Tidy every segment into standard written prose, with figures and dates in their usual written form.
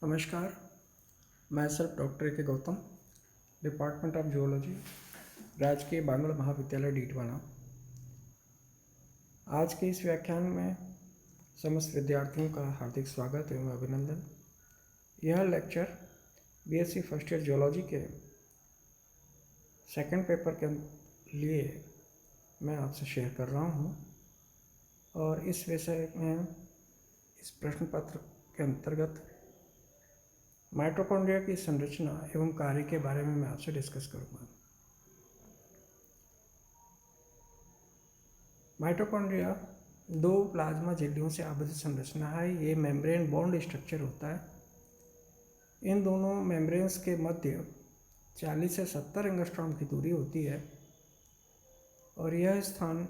नमस्कार, मैं sir doctor के गौतम, डिपार्टमेंट ऑफ जूलॉजी, राजकीय बांगड़ महाविद्यालय डीडवाना। आज के इस व्याख्यान में समस्त विद्यार्थियों का हार्दिक स्वागत एवं अभिनंदन। यह lecture BSc first year zoology के सेकंड पेपर के लिए मैं आपसे शेयर कर रहा हूँ और इस विषय में इस प्रश्न पत्र के अंतर्गत माइटोकॉन्ड्रिया की संरचना एवं कार्य के बारे में मैं आपसे डिस्कस करूंगा। माइटोकॉन्ड्रिया दो प्लाज्मा झिल्लियों से आबद्ध संरचना है। ये मेम्ब्रेन बॉन्ड स्ट्रक्चर होता है। इन दोनों मेम्ब्रेन्स के मध्य 40 से 70 एंगस्ट्रॉम की दूरी होती है और यह स्थान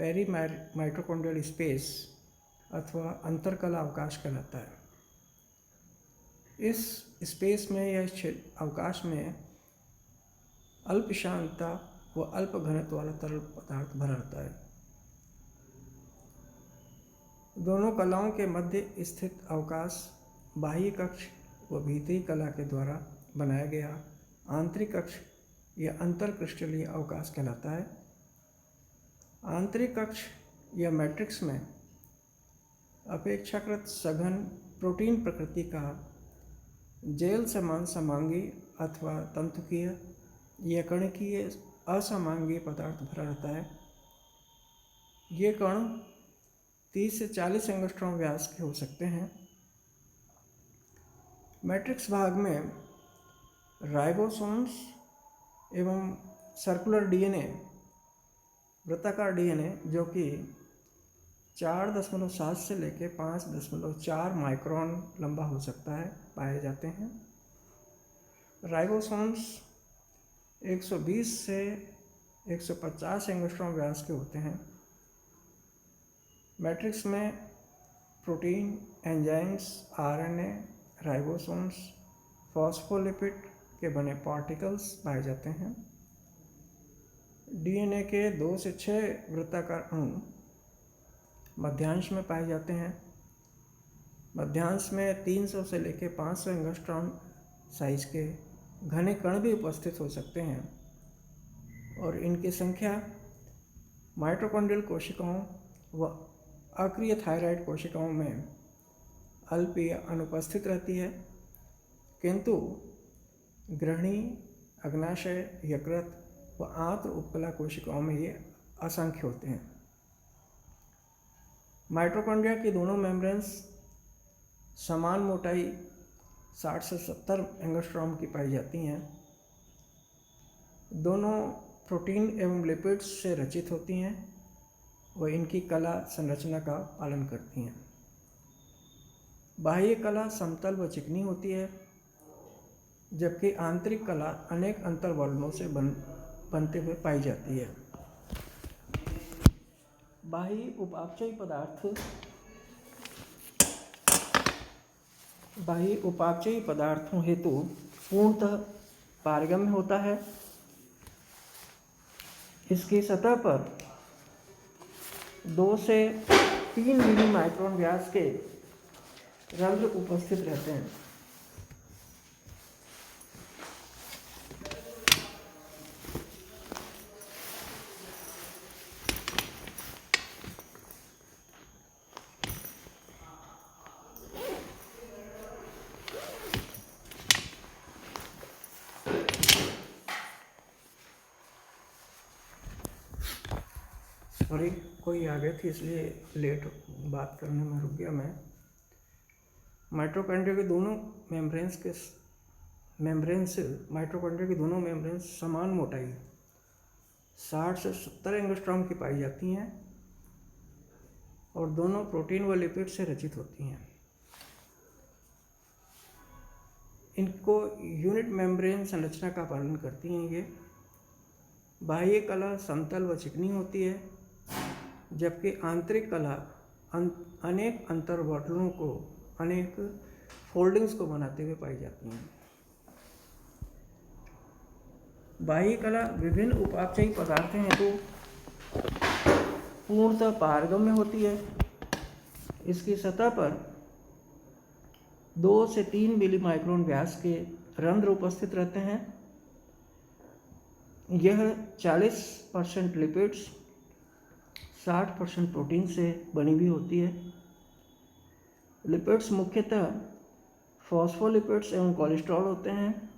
पेरी माइटोकॉन्ड्रियल स्पेस अथवा अंतरकला अवकाश कहलाता है। इस स्पेस में या अवकाश में अल्प शांतता व अल्प घनत्व वाला तरल पदार्थ भरा रहता है। दोनों कलाओं के मध्य स्थित अवकाश बाह्य कक्ष व भीतरी कला के द्वारा बनाया गया आंतरिक कक्ष या अंतरक्रिस्टलीय अवकाश कहलाता है। आंतरिक कक्ष या मैट्रिक्स में अपेक्षाकृत सघन प्रोटीन प्रकृति का जेल समान समांगी अथवा तंतुकीय या कणकीय असमांगी पदार्थ भरा रहता है। ये कण 30 से 40 एंगस्ट्रॉम व्यास के हो सकते हैं। मैट्रिक्स भाग में राइबोसोम्स एवं सर्कुलर डीएनए, वृत्ताकार डीएनए जो कि 4.7 से लेकर 5.4 माइक्रोन लंबा हो सकता है, पाए जाते हैं। राइबोसोम्स 120 से 150 एंगस्ट्रॉम व्यास के होते हैं। मैट्रिक्स में protein, enzymes, RNA, ribosomes, phospholipid के बने पार्टिकल्स पाए जाते हैं। डीएनए के 2 से 6 वृत्ताकार अणु मध्यांश में पाए जाते हैं। मध्यांश में 300 से लेकर 500 एंगस्ट्रॉम साइज के घने कण भी उपस्थित हो सकते हैं और इनकी संख्या माइटोकॉन्ड्रियल कोशिकाओं व अक्रिय थायराइड कोशिकाओं में अल्प या अनुपस्थित रहती है, किंतु ग्रहणी, अग्नाशय, यकृत व आंत्र उपकला कोशिकाओं में ये असंख्य होते हैं। माइटोकॉन्ड्रिया की दोनों मेम्ब्रेन्स समान मोटाई 60 से 70 एंगस्ट्रॉम की पाई जाती हैं। दोनों प्रोटीन एवं लिपिड्स से रचित होती हैं व इनकी कला संरचना का पालन करती हैं। बाह्य कला समतल व चिकनी होती है, जबकि आंतरिक कला अनेक अंतर्वर्णों से बनते हुए पाई जाती है। बाह्य उपापचयी पदार्थों हेतु पूर्णतः पारगम्य होता है। इसकी सतह पर 2 से 3 मिली माइक्रोन व्यास के रंध्र उपस्थित रहते हैं। सॉरी, कोई आ गया थी इसलिए लेट बात करने में रुक गया मैं। माइटोकॉन्ड्रिया के दोनों मेम्ब्रेन्स समान मोटाई 60 से 70 एंगस्ट्रॉम की पाई जाती हैं और दोनों प्रोटीन व लिपिड से रचित होती हैं। इनको यूनिट मेम्ब्रेन संरचना का पालन करती हैं। ये बाह्य कला समतल व चिकनी होती है, जबकि आंतरिक कला अनेक अंतर्वर्तुलों को, अनेक फोल्डिंग्स को बनाते हुए पाई जाती हैं। बाह्य कला विभिन्न उपापचयी पदार्थों हेतु पूर्णतः पारगम्य होती है। इसकी सतह पर 2 से 3 मिली माइक्रोन व्यास के रंध्र उपस्थित रहते हैं। यह 40% लिपिड्स 60% प्रोटीन से बनी हुई होती है। लिपिड्स मुख्यतः फॉस्फोलिपिड्स एवं कोलेस्ट्रॉल होते हैं।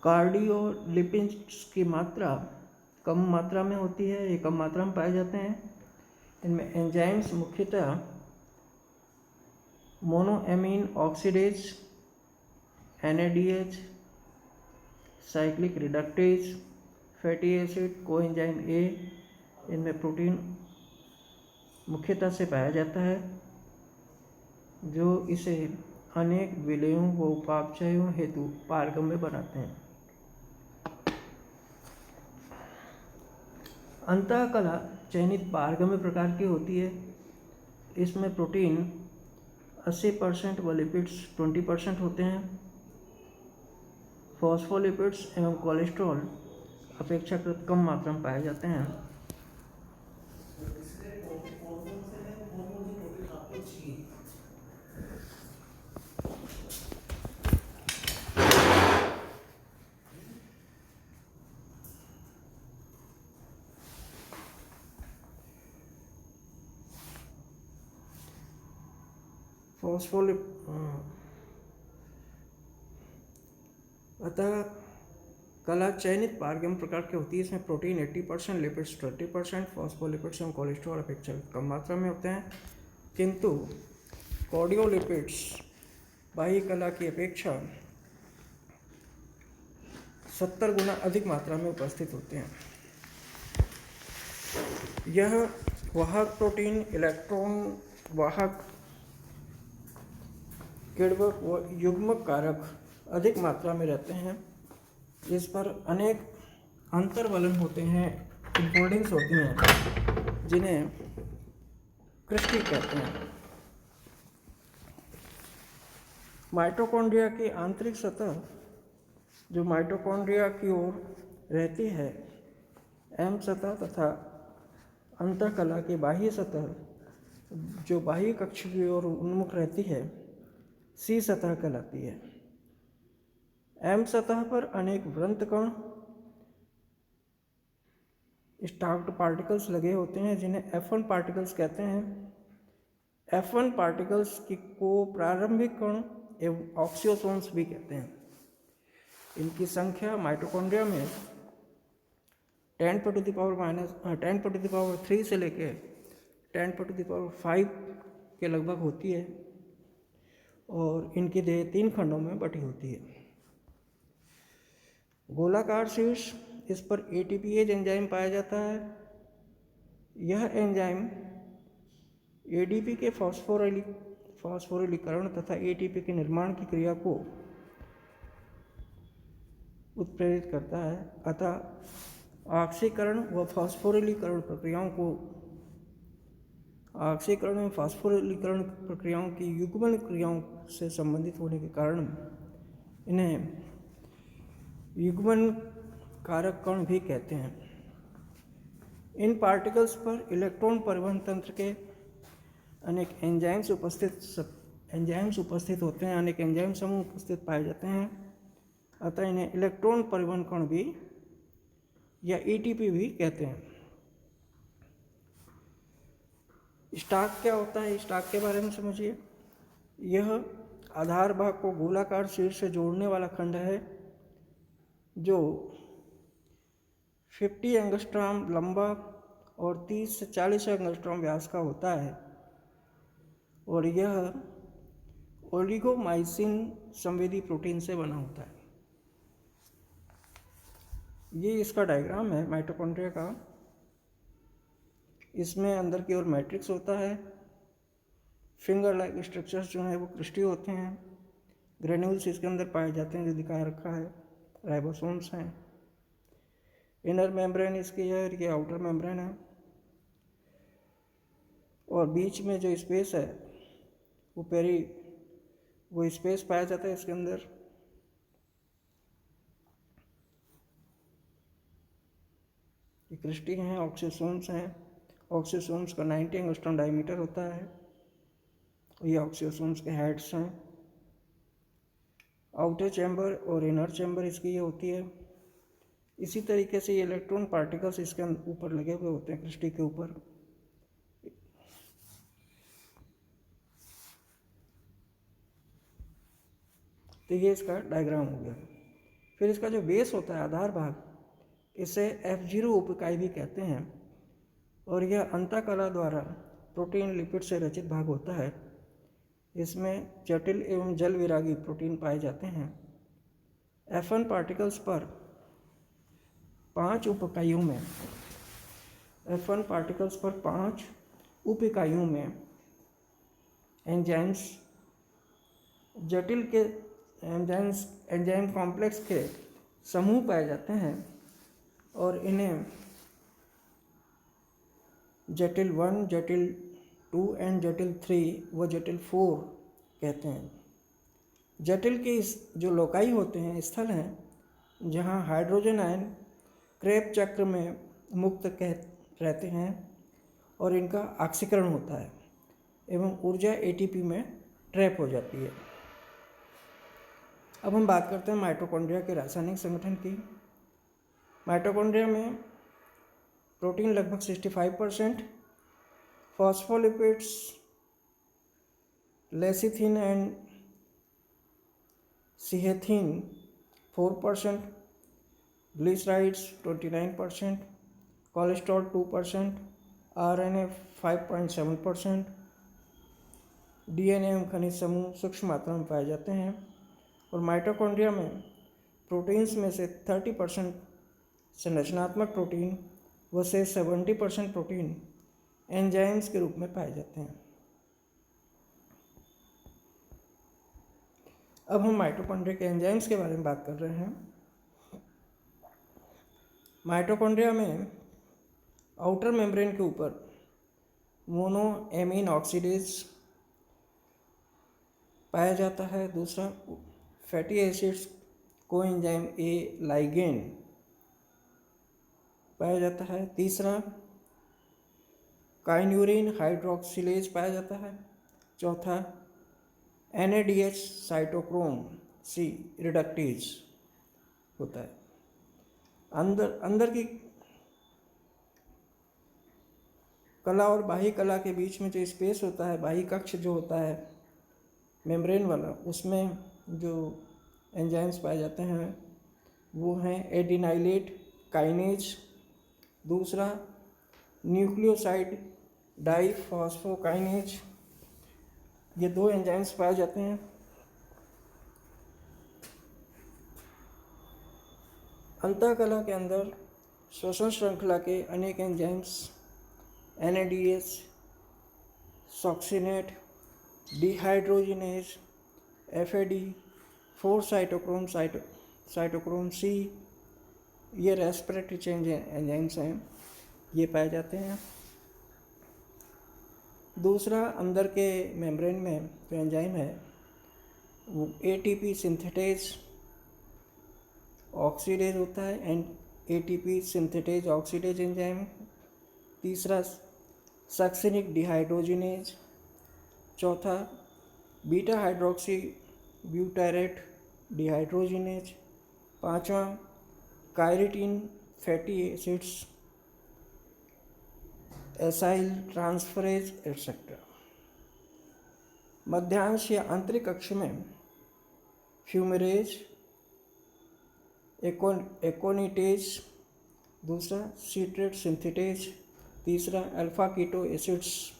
कार्डियोलिपिड्स की मात्रा कम मात्रा में होती है, ये कम मात्रा में पाए जाते हैं। इनमें एंजाइम्स मुख्यतः monoamine oxidase, NADH, cyclic reductase, fatty acid, coenzyme A, इनमें प्रोटीन मुख्यतः से पाया जाता है, जो इसे अनेक विलयों व उपापचयों हेतु पारगम्य बनाते हैं। अंतःकला चयनित पारगम्य प्रकार की होती है। इसमें प्रोटीन 80% व लिपिड्स 20% होते हैं। फॉस्फोलिपिड्स एवं कोलेस्ट्रॉल अपेक्षाकृत कम मात्रा में पाए जाते हैं। अतः कला चयनित पारगम्य प्रकार की होती है। इसमें प्रोटीन 80%, लिपिड्स 20%, फॉस्फोलिपिड्स एवं कोलेस्ट्रॉल अपेक्षाकृत कम मात्रा में होते हैं, किंतु कार्डियोलिपिड्स बाह्य कला की अपेक्षा 70 गुना अधिक मात्रा में उपस्थित होते हैं। यह वाहक प्रोटीन, इलेक्ट्रॉन वाहक, किण्वक व युग्मक कारक अधिक मात्रा में रहते हैं। इस पर अनेक अंतर्वलन होते हैं, इनफोल्डिंग्स होती हैं, जिन्हें क्रिस्टी कहते हैं। माइटोकॉन्ड्रिया की आंतरिक सतह जो माइटोकॉन्ड्रिया की ओर रहती है, M सतह, तथा अंतःकला की बाह्य सतह जो बाह्य कक्ष की ओर उन्मुख रहती है, C सतह कहलाती है। M सतह पर अनेक वृंतकण स्टाक्ड पार्टिकल्स लगे होते हैं, जिन्हें F1 पार्टिकल्स कहते हैं। F1 पार्टिकल्स को प्रारंभिक कण एवं ऑक्सियोसोम्स भी कहते हैं। इनकी संख्या माइटोकॉन्ड्रिया में 10⁻³ से लेकर 10⁵ के लगभग होती है, और इनकी देह 3 खंडों में बटी होती है। गोलाकार शीर्ष, इस पर ATPase एंजाइम पाया जाता है। यह एंजाइम ADP के फॉस्फोरिलीकरण तथा ATP के निर्माण की क्रिया को उत्प्रेरित करता है। अतः ऑक्सीकरण व फास्फोरिलीकरण प्रक्रियाओं की युग्मन क्रियाओं से संबंधित होने के कारण इन्हें युग्मन कारक कण भी कहते हैं। इन पार्टिकल्स पर इलेक्ट्रॉन परिवहन तंत्र के अनेक एंजाइम्स उपस्थित होते हैं, अनेक एंजाइम समूह उपस्थित पाए जाते हैं। अतः इन्हें इलेक्ट्रॉन परिवहन कण भी या ETP भी कहते हैं। स्टाक क्या होता है, स्टाक के बारे में समझिए। यह आधार भाग को गोलाकार शीर्ष से जोड़ने वाला खंड है, जो 50 एंगस्ट्रॉम लंबा और 30 से 40 एंगस्ट्रॉम व्यास का होता है, और यह ओलिगोमाइसिन संवेदी प्रोटीन से बना होता है। ये इसका डायग्राम है माइटोकॉन्ड्रिया का। इसमें अंदर की ओर मैट्रिक्स होता है। फिंगर लाइक स्ट्रक्चर्स जो हैं वो क्रिस्टी होते हैं। ग्रेन्यूल्स इसके अंदर पाए जाते हैं, जो दिखा रखा है। राइबोसोम्स हैं। इनर मेम्ब्रेन इसकी है, ये आउटर मेम्ब्रेन है, और बीच में जो स्पेस है वो स्पेस पाया जाता है इसके अंदर। ये क्रिस्टी हैं, ऑक्सीसोम्स हैं, ऑक्सीसोम्स का 90 एंगस्ट्रॉम डायमीटर होता है। ये ऑक्सीसोम्स के हेड्स हैं। आउटर चैम्बर और इनर चैम्बर इसकी ये होती है। इसी तरीके से ये इलेक्ट्रॉन पार्टिकल्स इसके ऊपर लगे हुए होते हैं, क्रिस्टल के ऊपर। तो ये इसका डायग्राम हो गया। फिर इसका जो बेस होता है, आधार भाग, इसे F0 उप इकाई भी कहते हैं और यह अंतःकला द्वारा प्रोटीन लिपिड से रचित भाग होता है। इसमें जटिल एवं जल विरागी प्रोटीन पाए जाते हैं। F1 पार्टिकल्स पर 5 उप इकाइयों में एंजाइम्स जटिल के एंजाइम कॉम्प्लेक्स के समूह पाए जाते हैं और इन्हें जटिल 1, जटिल 2 एंड जटिल 3 व जटिल 4 कहते हैं। जटिल के इस जो लोकाई होते हैं, स्थल हैं जहाँ हाइड्रोजन आयन क्रेब चक्र में मुक्त रहते हैं और इनका ऑक्सीकरण होता है एवं ऊर्जा एटीपी में ट्रैप हो जाती है। अब हम बात करते हैं माइटोकॉन्ड्रिया के रासायनिक संगठन की। माइटोकॉन्ड्रिया में प्रोटीन लगभग 65%, phospholipids, lecithin and cephalin 4%, glycerides 29%, cholesterol 2%, RNA 5.7%, DNA एवं खनिज समूह सूक्ष्म मात्रा में पाए जाते हैं। और माइटोकॉन्ड्रिया में प्रोटीन्स में से 30% संरचनात्मक प्रोटीन व से 70% प्रोटीन एंजाइम्स के रूप में पाए जाते हैं। अब हम माइटोकॉन्ड्रिया के एंजाइम्स के बारे में बात कर रहे हैं। माइटोकॉन्ड्रिया में आउटर मेम्ब्रेन के ऊपर मोनोएमीन ऑक्सीडेज पाया जाता है। दूसरा, fatty acids coenzyme A ligand पाया जाता है। तीसरा, काइन्यूरिन हाइड्रोक्सिलेज पाया जाता है। चौथा, NADH साइटोक्रोम सी रिडक्टेज होता है। अंदर की कला और बाह्य कला के बीच में जो स्पेस होता है, बाह्य कक्ष जो होता है मेम्ब्रेन वाला, उसमें जो एंजाइम्स पाए जाते हैं वो हैं एडिनाइलेट काइनेज। दूसरा, न्यूक्लियोसाइड डाइफॉस्फोकाइनेज। ये 2 एंजाइम्स पाए जाते हैं। अंतःकला के अंदर श्वसन श्रृंखला के अनेक enzymes NADH, succinate, dehydrogenase, FAD, 4 cytochrome C, ये रेस्पिरेटरी चेंज एंजाइम्स हैं, ये पाए जाते हैं। दूसरा, अंदर के मेम्ब्रेन में जो एंजाइम है वो ATP सिंथेटेज ऑक्सीडेज होता है and ATP synthetase oxidase enzyme. तीसरा, सक्सिनिक डिहाइड्रोजिनेज। चौथा, बीटा हाइड्रोक्सी ब्यूटारेट डिहाइड्रोजिनेज। पांचवा, creatine fatty acids acyl transferase et cetera. मध्यांश या आंतरिक कक्ष में फ्यूमरेज, एकोनिटेज। दूसरा, सीट्रेट सिंथेटेज। तीसरा, अल्फा कीटो एसिड्स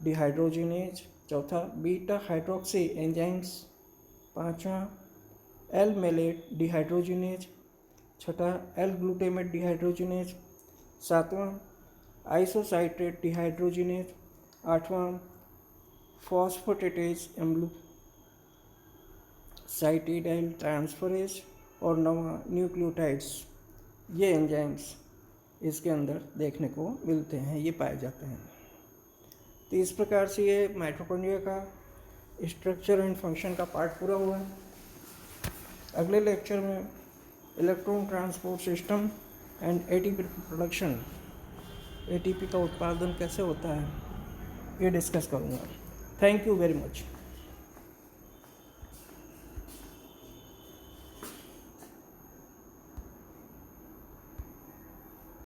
डिहाइड्रोजिनेज। चौथा, बीटा हाइड्रोक्सी एंजाइम्स। पांचवा, एल मेलेट डिहाइड्रोजिनेज। छठा, एल ग्लूटेमेट डिहाइड्रोजिनेज। सातवां, आइसोसाइट्रेट डिहाइड्रोजिनेज। आठवां, फॉस्फोटेटेज साइटिडाइल ट्रांसफरेज। और नौवां, न्यूक्लियोटाइड्स। ये एंजाइम्स इसके अंदर देखने को मिलते हैं, ये पाए जाते हैं। तो इस प्रकार से ये माइटोकॉन्ड्रिया का स्ट्रक्चर एंड फंक्शन का पार्ट पूरा हुआ है। अगले लेक्चर में electron transport system and ATP production ATP का उत्पादन कैसे होता है ये डिस्कस करूँगा। Thank you very much.